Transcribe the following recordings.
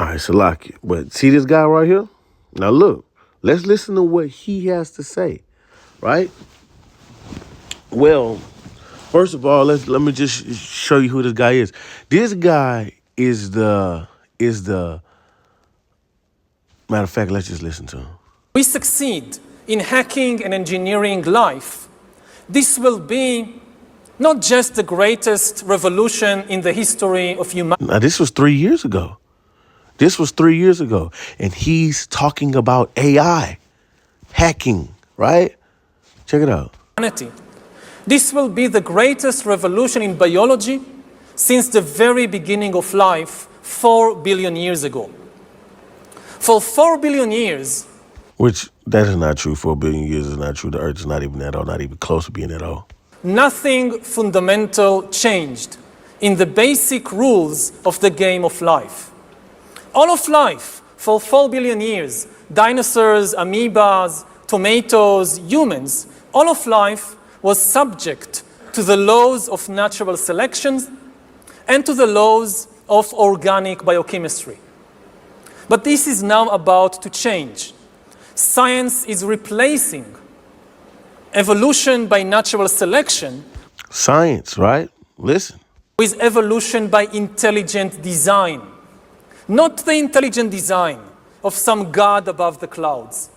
right, Salaki. But see this guy right here? Now look, let's listen to what he has to say, right? Well, first of all, let me just show you who this guy is. This guy is the matter of fact, let's just listen to him. We succeed in hacking and engineering life, this will be not just the greatest revolution in the history of humanity. Now, this was 3 years ago. And he's talking about AI, hacking, right? Check it out. This will be the greatest revolution in biology since the very beginning of life 4 billion years ago. For 4 billion years, which that is not true. 4 billion years is not true. The Earth is not even that old, not even close to being that old. Nothing fundamental changed in the basic rules of the game of life. All of life, for 4 billion years, dinosaurs, amoebas, tomatoes, humans, all of life was subject to the laws of natural selection and to the laws of organic biochemistry. But this is now about to change. Science is replacing evolution by natural selection. Science, right? Listen. With evolution by intelligent design. Not the intelligent design of some god above the clouds,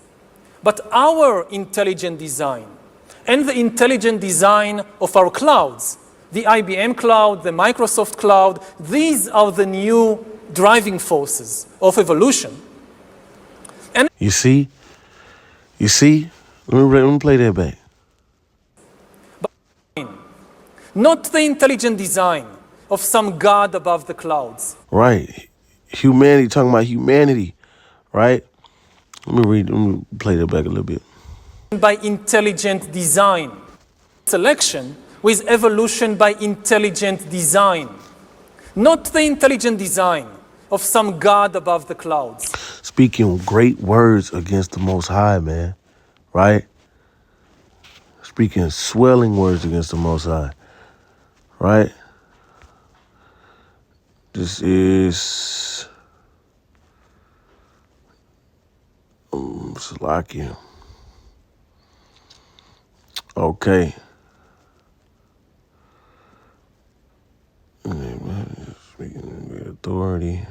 but our intelligent design and the intelligent design of our clouds. The IBM cloud, the Microsoft cloud, these are the new driving forces of evolution. And you see, let me play that back. Not the intelligent design of some god above the clouds. Right. Humanity, talking about humanity, right? Let me play that back a little bit. By intelligent design. Selection with evolution by intelligent design. Not the intelligent design of some god above the clouds. Speaking great words against the Most High, man, right? Speaking swelling words against the Most High, right? This is Slovakia. Okay. Speaking with authority.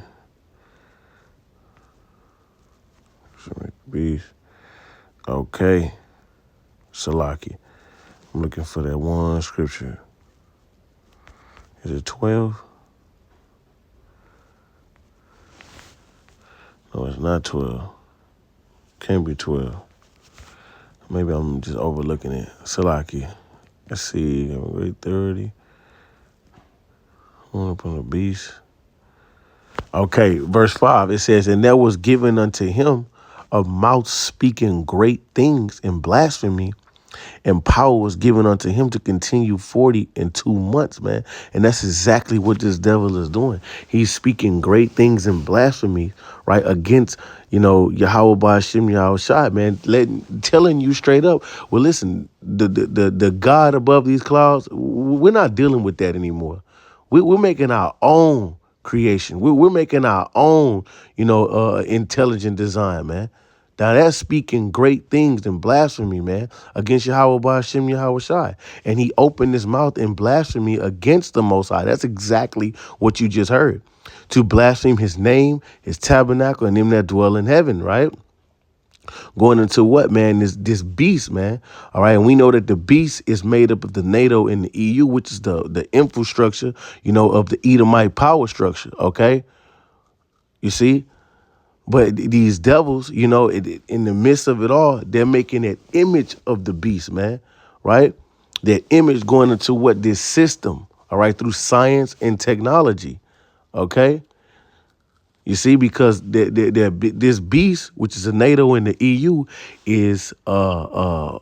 Beast. Okay. Salaki. I'm looking for that one scripture. Is it 12? No, it's not 12. Can't be 12. Maybe I'm just overlooking it. Salaki. Let's see. 30. One upon the beast. Okay, verse 5. It says, and there was given unto him a mouth speaking great things and blasphemy, and power was given unto him to continue 42 months, man. And that's exactly what this devil is doing. He's speaking great things and blasphemy, right, against, Yahweh Ba'ashem Yahweh Shai, man, telling you straight up, well, listen, the God above these clouds, we're not dealing with that anymore. We're making our own creation. We're making our own, intelligent design, man. Now that's speaking great things and blasphemy, man, against Yahweh Ba'ashem Yahweh Shai. And he opened his mouth in blasphemy against the Most High. That's exactly what you just heard. To blaspheme his name, his tabernacle, and them that dwell in heaven, right? Going into what, man? This beast, man. All right. And we know that the beast is made up of the NATO and the EU, which is the infrastructure, of the Edomite power structure. OK, you see. But these devils, in the midst of it all, they're making that image of the beast, man. Right. That image going into what this system. All right. Through science and technology. OK. You see, because this beast, which is a NATO and the EU, is the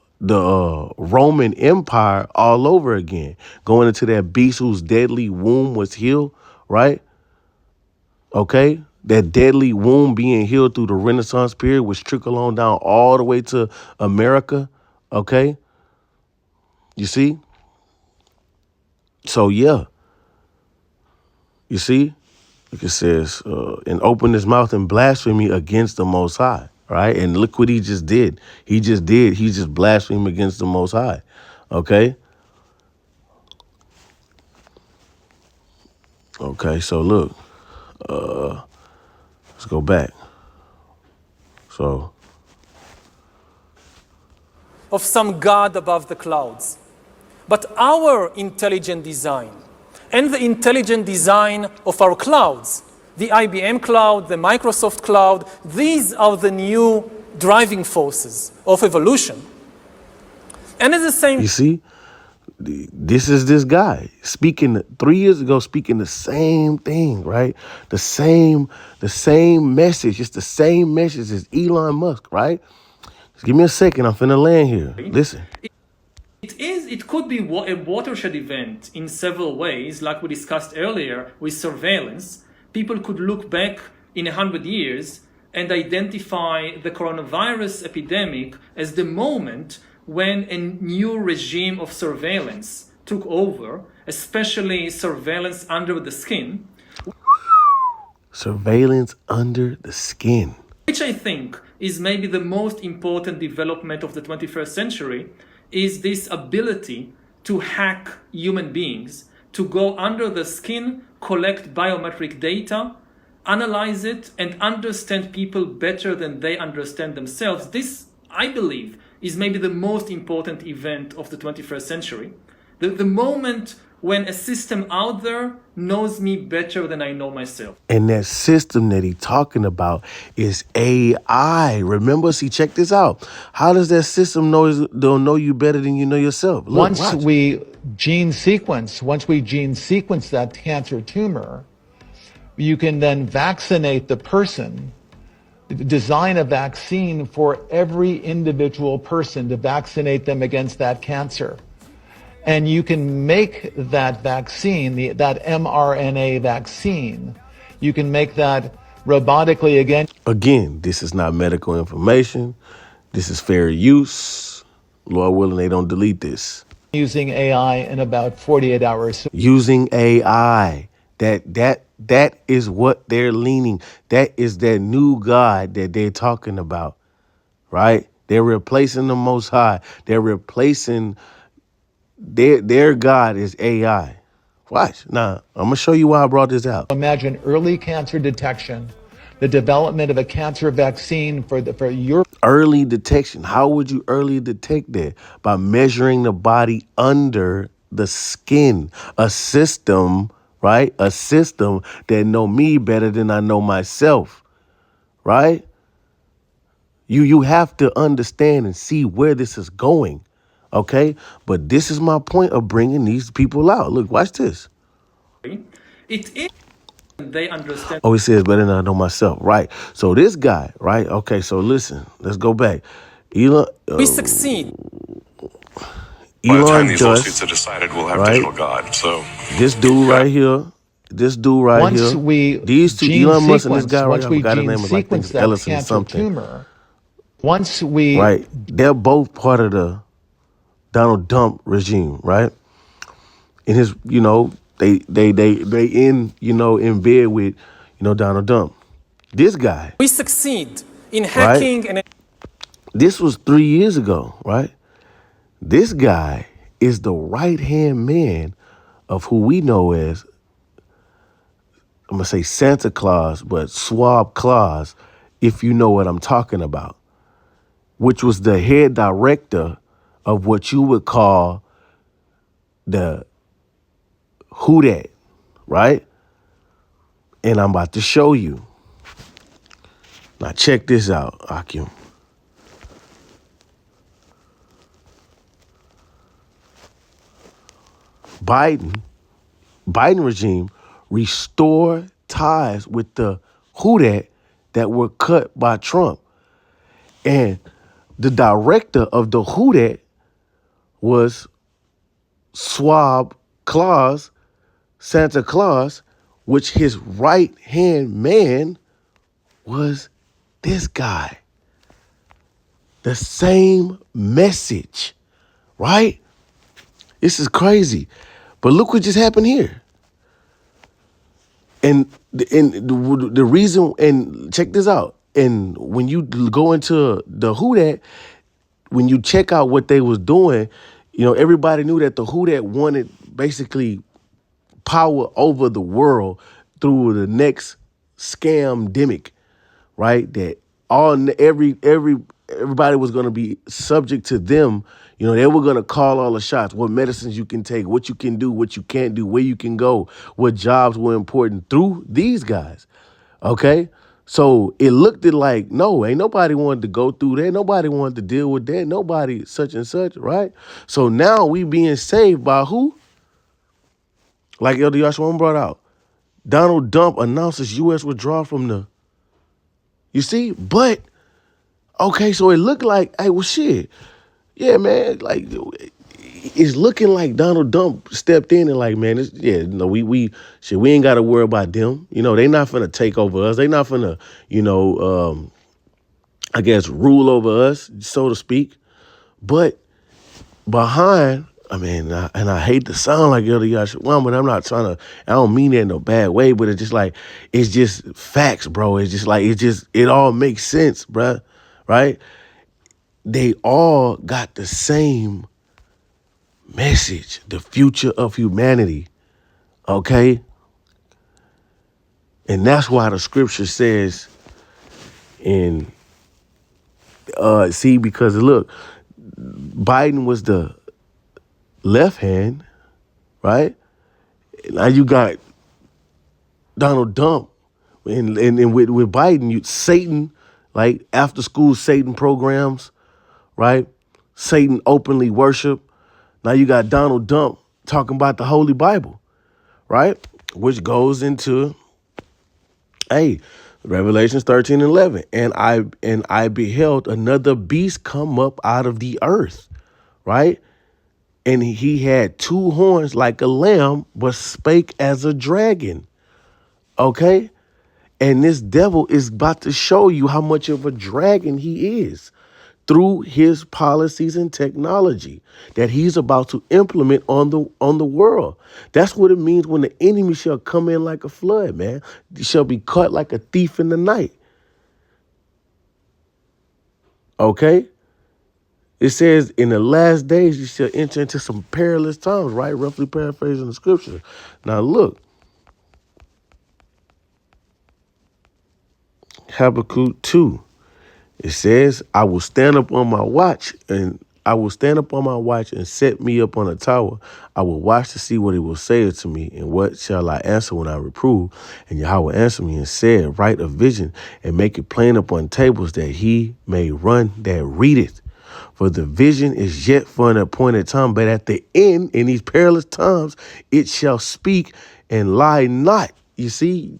Roman Empire all over again. Going into that beast whose deadly womb was healed, right? Okay? That deadly womb being healed through the Renaissance period, which trickled on down all the way to America, okay? You see? So, yeah. You see? Look, it says, and opened his mouth in blasphemy against the Most High, right? And look what he just did. He just blasphemed against the Most High, okay? Okay, so look, let's go back. So, of some God above the clouds. But our intelligent design and the intelligent design of our clouds, the IBM cloud, the Microsoft cloud, these are the new driving forces of evolution. And at the same you see, this is this guy speaking 3 years ago, speaking the same thing, right? The same message. It's the same message as Elon Musk, right? Just give me a second. I'm finna land here. Listen. It could be a watershed event in several ways, like we discussed earlier with surveillance. People could look back in 100 years and identify the coronavirus epidemic as the moment when a new regime of surveillance took over, especially surveillance under the skin. Surveillance under the skin. Which I think is maybe the most important development of the 21st century, is this ability to hack human beings, to go under the skin, collect biometric data, analyze it, and understand people better than they understand themselves. This, I believe, is maybe the most important event of the 21st century. The moment when a system out there knows me better than I know myself. And that system that he's talking about is AI. Remember, see, check this out. How does that system don't know you better than you know yourself? Look, Once we gene sequence that cancer tumor, you can then vaccinate the person, design a vaccine for every individual person to vaccinate them against that cancer. And you can make that vaccine, that mRNA vaccine, you can make that robotically again. Again, this is not medical information. This is fair use. Lord willing, they don't delete this. Using AI in about 48 hours. Using AI. That is what they're leaning. That is that new God that they're talking about, right? They're replacing the Most High. They're replacing their God is AI. Watch. Now, I'm going to show you why I brought this out. Imagine early cancer detection, the development of a cancer vaccine for your early detection. How would you early detect that? By measuring the body under the skin. A system, right? A system that know me better than I know myself, right? You have to understand and see where this is going, okay? But this is my point of bringing these people out. Look, watch this. It is. They understand. Oh, he says better than I know myself, right? So this guy, right? Okay, so listen, let's go back. We succeed. By the time these Dust, lawsuits are decided, we'll have right? digital God. So this dude right here, once we these two, gene Elon Musk and this sequence, guy right once here, I we forgot his gene name, I think sequence it's that Ellison or cancer something. tumor, once we Right, they're both part of the Donald Trump regime, right? And his, they in, in bed with, Donald Trump. This guy. We succeed in hacking, right? And this was 3 years ago, right? This guy is the right-hand man of who we know as, I'm going to say Santa Claus, but Swab Claus, if you know what I'm talking about, which was the head director of what you would call the who dat, right? And I'm about to show you. Now check this out, Akim. Biden regime restore ties with the who that were cut by Trump. And the director of the who dat was Swab Claus, Santa Claus, which his right-hand man was this guy. The same message, right? This is crazy. But look what just happened here. the reason, and check this out. And when you go into the Who Dat, when you check out what they was doing, everybody knew that the Who Dat wanted basically power over the world through the next scam demic, right? That everybody was going to be subject to them. They were going to call all the shots, what medicines you can take, what you can do, what you can't do, where you can go, what jobs were important through these guys. Okay? So it looked like, no, ain't nobody wanted to go through that. Nobody wanted to deal with that. Nobody such and such, right? So now we being saved by who? Like Elder Yashua brought out. Donald Trump announces U.S. withdrawal from the, you see? But, okay, so it looked like, hey, well, shit. Yeah, man, like, it's looking like Donald Trump stepped in and like, man, we ain't got to worry about them. They not finna take over us. They not finna, I guess, rule over us, so to speak. But behind, I hate to sound like Elder Yashua, but I'm not trying to, I don't mean that in a bad way, but it's just like, it's just facts, bro. It's just like, it all makes sense, bruh, right? They all got the same message, the future of humanity, okay? And that's why the scripture says because look, Biden was the left hand, right? Now you got Donald Trump, and with Biden, Satan, like after school Satan programs, right? Satan openly worship. Now you got Donald Trump talking about the Holy Bible, right? Which goes into, hey, Revelations 13:11. And I beheld another beast come up out of the earth, right? And he had two horns like a lamb, but spake as a dragon. Okay? And this devil is about to show you how much of a dragon he is through his policies and technology that he's about to implement on the world. That's what it means when the enemy shall come in like a flood, man. He shall be caught like a thief in the night. Okay? It says in the last days you shall enter into some perilous times, right? Roughly paraphrasing the scripture. Now look, Habakkuk 2. It says, I will stand up on my watch and set me up on a tower. I will watch to see what he will say to me, and what shall I answer when I reprove? And Yahweh answered me and said, write a vision and make it plain upon tables, that he may run that read it. For the vision is yet for an appointed time, but at the end, in these perilous times, it shall speak and lie not. You see,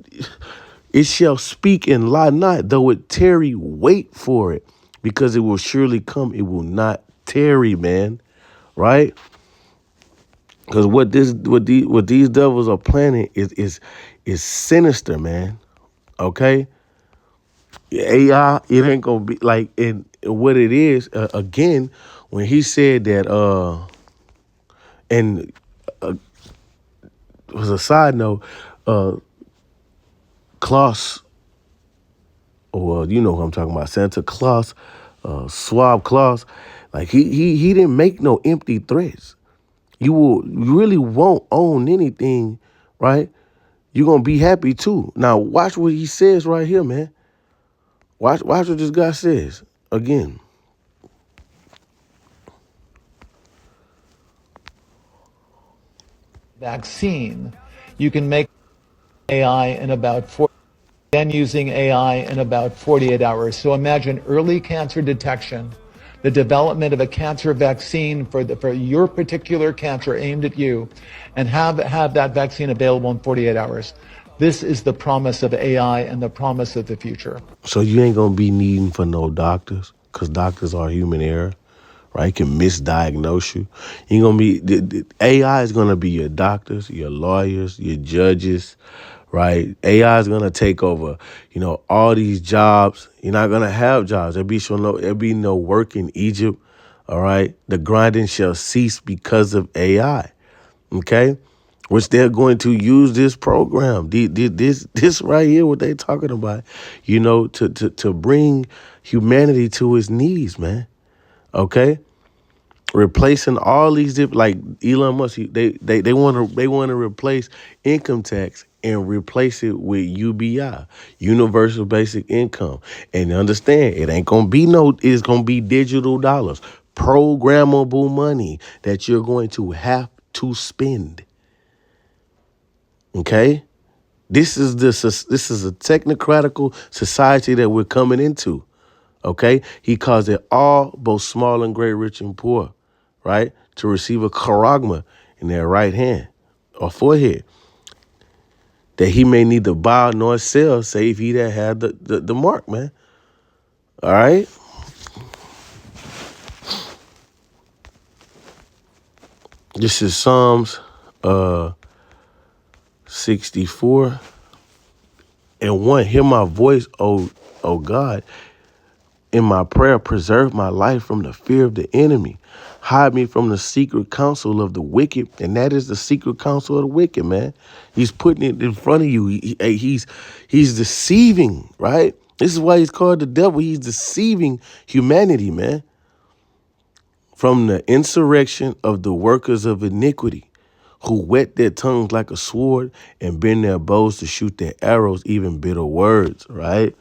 it shall speak and lie not, though it tarry, wait for it, because it will surely come. It will not tarry, man. Right? Because what these devils are planning is sinister, man. Okay? AI, it ain't gonna be like, and what it is, again, when he said that, and was a side note, Klaus, or you know who I'm talking about, Santa Claus, Swab Claus, like he didn't make no empty threats. You really won't own anything, right? You're gonna be happy too. Now watch what he says right here, man. Watch what this guy says again. Vaccine, you can make AI in about 4, then using AI in about 48 hours. So imagine early cancer detection, the development of a cancer vaccine for your particular cancer aimed at you, and have that vaccine available in 48 hours. This is the promise of AI and the promise of the future. So you ain't gonna be needing for no doctors, because doctors are human error, right? Can misdiagnose you. You're gonna be the AI is gonna be your doctors, your lawyers, your judges, right? AI is gonna take over, all these jobs. You're not gonna have jobs. There'll be no work in Egypt. All right. The grinding shall cease because of AI. Okay. which they're going to use this program, this right here, what they talking about, to bring humanity to its knees, man. Okay, replacing all these different, like Elon Musk, they want to replace income tax and replace it with UBI, universal basic income, and understand it ain't gonna be it's gonna be digital dollars, programmable money that you're going to have to spend. Okay, this is a technocratical society that we're coming into. Okay, he calls it all, both small and great, rich and poor, right? To receive a charagma in their right hand or forehead, that he may neither buy nor sell, save he that had the mark, man. All right. This is Psalms 64 and 1. Hear my voice, O God. In my prayer, preserve my life from the fear of the enemy. Hide me from the secret counsel of the wicked. And that is the secret counsel of the wicked, man. He's putting it in front of you. He's deceiving, right? This is why he's called the devil. He's deceiving humanity, man. From the insurrection of the workers of iniquity, who whet their tongues like a sword and bend their bows to shoot their arrows, even bitter words, right?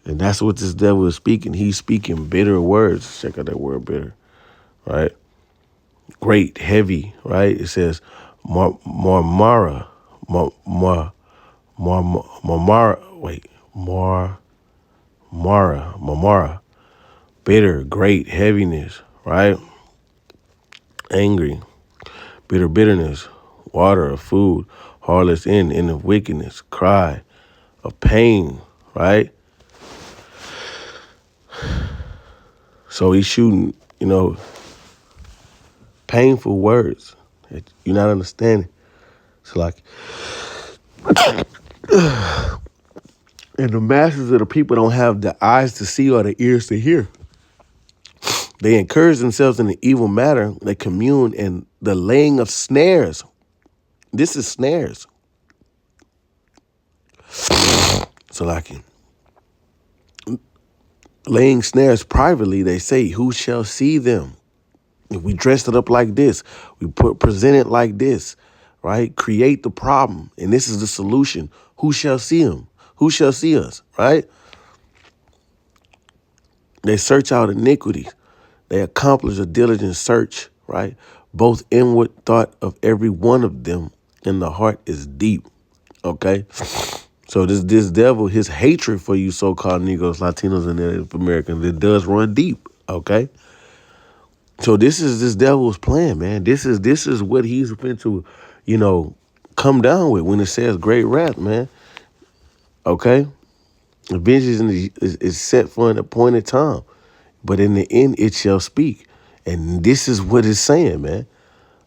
And that's what this devil is speaking. He's speaking bitter words. Check out that word bitter, right? Great, heavy, right? It says marmara, marmara, bitter, great, heaviness, right? Angry, bitterness, water of food, heartless end of wickedness, cry of pain, right? So he's shooting, painful words that you're not understanding. It's like, and the masses of the people don't have the eyes to see or the ears to hear. They encourage themselves in the evil matter. They commune in the laying of snares. This is snares. So like laying snares privately, they say, who shall see them? If we dressed it up like this, we present it like this, right? Create the problem. And this is the solution. Who shall see him? Who shall see us, right? They search out iniquities. They accomplish a diligent search, right? Both inward thought of every one of them in the heart is deep, okay? So this devil, his hatred for you so-called Negroes, Latinos, and Native Americans, it does run deep, okay? So this is this devil's plan, man. This is what he's been to, come down with when it says great wrath, man. Okay? Vengeance is set for an appointed time, but in the end it shall speak. And this is what it's saying, man.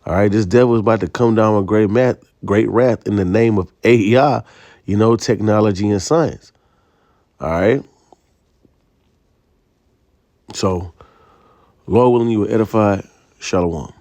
All right, this devil is about to come down with great wrath in the name of AI, technology and science. All right? So, Lord willing, you will edify. Shalom.